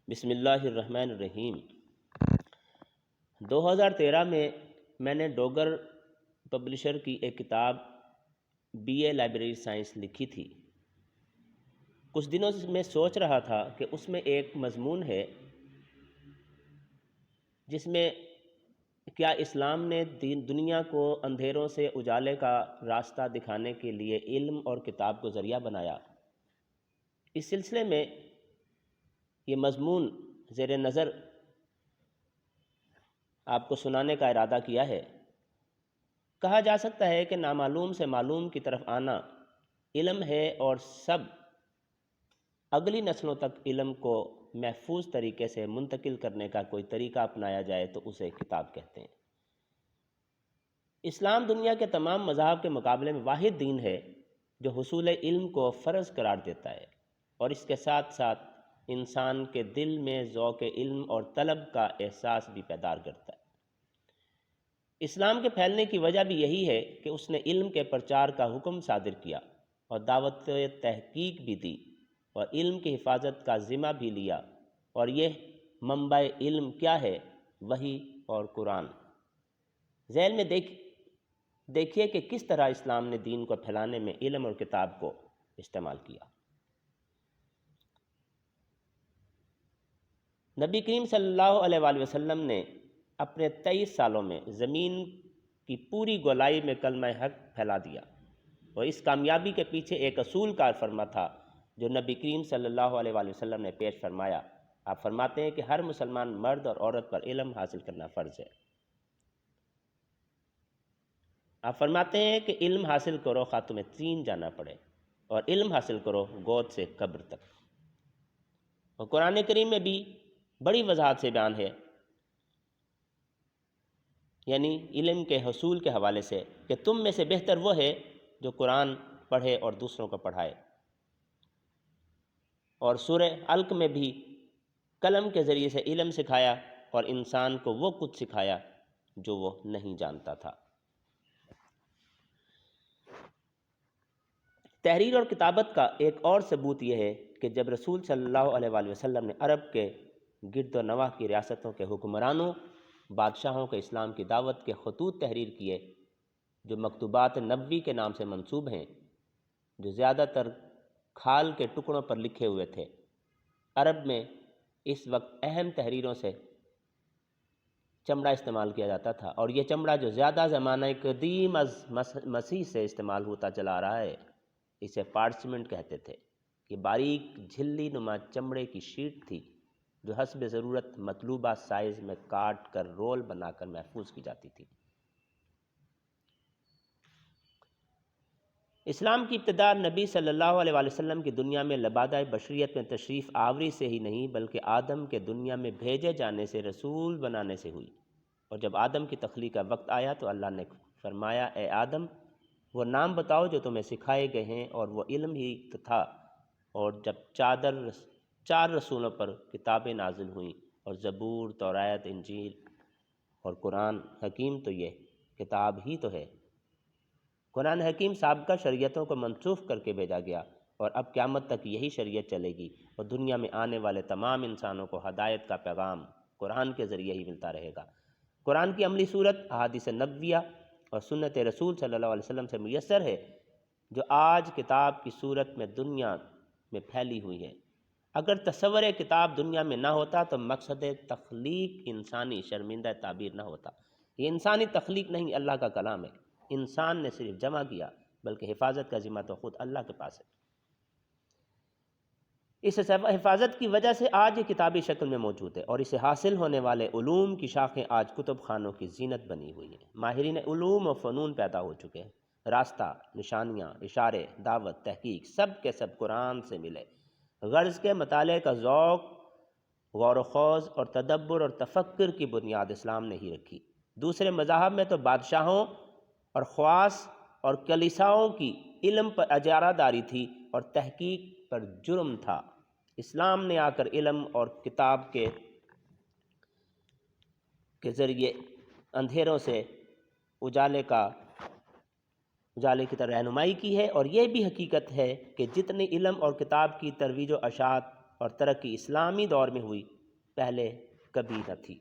بسم اللہ الرحمن الرحیم۔ 2013 میں نے ڈوگر پبلشر کی ایک کتاب بی اے لائبریری سائنس لکھی تھی۔ کچھ دنوں سے میں سوچ رہا تھا کہ اس میں ایک مضمون ہے جس میں کیا اسلام نے دنیا کو اندھیروں سے اجالے کا راستہ دکھانے کے لیے علم اور کتاب کو ذریعہ بنایا۔ اس سلسلے میں یہ مضمون زیر نظر آپ کو سنانے کا ارادہ کیا ہے۔ کہا جا سکتا ہے کہ نامعلوم سے معلوم کی طرف آنا علم ہے، اور سب اگلی نسلوں تک علم کو محفوظ طریقے سے منتقل کرنے کا کوئی طریقہ اپنایا جائے تو اسے کتاب کہتے ہیں۔ اسلام دنیا کے تمام مذاہب کے مقابلے میں واحد دین ہے جو حصول علم کو فرض قرار دیتا ہے، اور اس کے ساتھ ساتھ انسان کے دل میں ذوق علم اور طلب کا احساس بھی بیدار کرتا ہے۔ اسلام کے پھیلنے کی وجہ بھی یہی ہے کہ اس نے علم کے پرچار کا حکم صادر کیا اور دعوت تحقیق بھی دی، اور علم کی حفاظت کا ذمہ بھی لیا۔ اور یہ منبع علم کیا ہے؟ وحی اور قرآن۔ ذیل میں دیکھیے کہ کس طرح اسلام نے دین کو پھیلانے میں علم اور کتاب کو استعمال کیا۔ نبی کریم صلی اللہ علیہ وآلہ وسلم نے اپنے 23 سالوں میں زمین کی پوری گولائی میں کلمہ حق پھیلا دیا، اور اس کامیابی کے پیچھے ایک اصول کار فرما تھا جو نبی کریم صلی اللہ علیہ وآلہ وسلم نے پیش فرمایا۔ آپ فرماتے ہیں کہ ہر مسلمان مرد اور عورت پر علم حاصل کرنا فرض ہے۔ آپ فرماتے ہیں کہ علم حاصل کرو خواہ تمہیں 3 جانا پڑے، اور علم حاصل کرو گود سے قبر تک۔ اور قرآن کریم میں بھی بڑی وضاحت سے بیان ہے، یعنی علم کے حصول کے حوالے سے، کہ تم میں سے بہتر وہ ہے جو قرآن پڑھے اور دوسروں کو پڑھائے۔ اور سورہ علق میں بھی قلم کے ذریعے سے علم سکھایا اور انسان کو وہ کچھ سکھایا جو وہ نہیں جانتا تھا۔ تحریر اور کتابت کا ایک اور ثبوت یہ ہے کہ جب رسول صلی اللہ علیہ وآلہ وسلم نے عرب کے گرد و نواح کی ریاستوں کے حکمرانوں، بادشاہوں کے اسلام کی دعوت کے خطوط تحریر کیے جو مکتوبات نبوی کے نام سے منسوب ہیں، جو زیادہ تر کھال کے ٹکڑوں پر لکھے ہوئے تھے۔ عرب میں اس وقت اہم تحریروں سے چمڑا استعمال کیا جاتا تھا، اور یہ چمڑا جو زیادہ زمانہ قدیم از مسیح سے استعمال ہوتا چلا رہا ہے، اسے پارچمنٹ کہتے تھے۔ یہ باریک جھلی نما چمڑے کی شیٹ تھی جو حسب ضرورت مطلوبہ سائز میں کاٹ کر رول بنا کر محفوظ کی جاتی تھی۔ اسلام کی ابتدا نبی صلی اللہ علیہ وآلہ وسلم کی دنیا میں لبادہ بشریت میں تشریف آوری سے ہی نہیں، بلکہ آدم کے دنیا میں بھیجے جانے سے، رسول بنانے سے ہوئی۔ اور جب آدم کی تخلیق کا وقت آیا تو اللہ نے فرمایا، اے آدم، وہ نام بتاؤ جو تمہیں سکھائے گئے ہیں، اور وہ علم ہی تھا۔ اور جب 4 رسولوں پر کتابیں نازل ہوئیں، اور زبور، توراۃ، انجیل اور قرآن حکیم، تو یہ کتاب ہی تو ہے۔ قرآن حکیم سابقہ شریعتوں کو منسوخ کر کے بھیجا گیا، اور اب قیامت تک یہی شریعت چلے گی، اور دنیا میں آنے والے تمام انسانوں کو ہدایت کا پیغام قرآن کے ذریعے ہی ملتا رہے گا۔ قرآن کی عملی صورت احادیث نبویہ اور سنت رسول صلی اللہ علیہ وسلم سے میسر ہے، جو آج کتاب کی صورت میں دنیا میں پھیلی ہوئی ہے۔ اگر تصور کتاب دنیا میں نہ ہوتا تو مقصد تخلیق انسانی شرمندہ تعبیر نہ ہوتا۔ یہ انسانی تخلیق نہیں، اللہ کا کلام ہے۔ انسان نے صرف جمع کیا، بلکہ حفاظت کا ذمہ تو خود اللہ کے پاس ہے۔ اس حفاظت کی وجہ سے آج یہ کتابی شکل میں موجود ہے، اور اسے حاصل ہونے والے علوم کی شاخیں آج کتب خانوں کی زینت بنی ہوئی ہیں۔ ماہرین علوم و فنون پیدا ہو چکے ہیں۔ راستہ، نشانیاں، اشارے، دعوت، تحقیق، سب کے سب قرآن سے ملے۔ غرض کے مطالعے کا ذوق، غور و خوض اور تدبر اور تفکر کی بنیاد اسلام نے ہی رکھی۔ دوسرے مذاہب میں تو بادشاہوں اور خواص اور کلیساؤں کی علم پر اجارہ داری تھی اور تحقیق پر جرم تھا۔ اسلام نے آ کر علم اور کتاب کے ذریعے اندھیروں سے اجالے کی طرح رہنمائی کی ہے، اور یہ بھی حقیقت ہے کہ جتنی علم اور کتاب کی ترویج و اشاعت اور ترقی اسلامی دور میں ہوئی، پہلے کبھی نہ تھی۔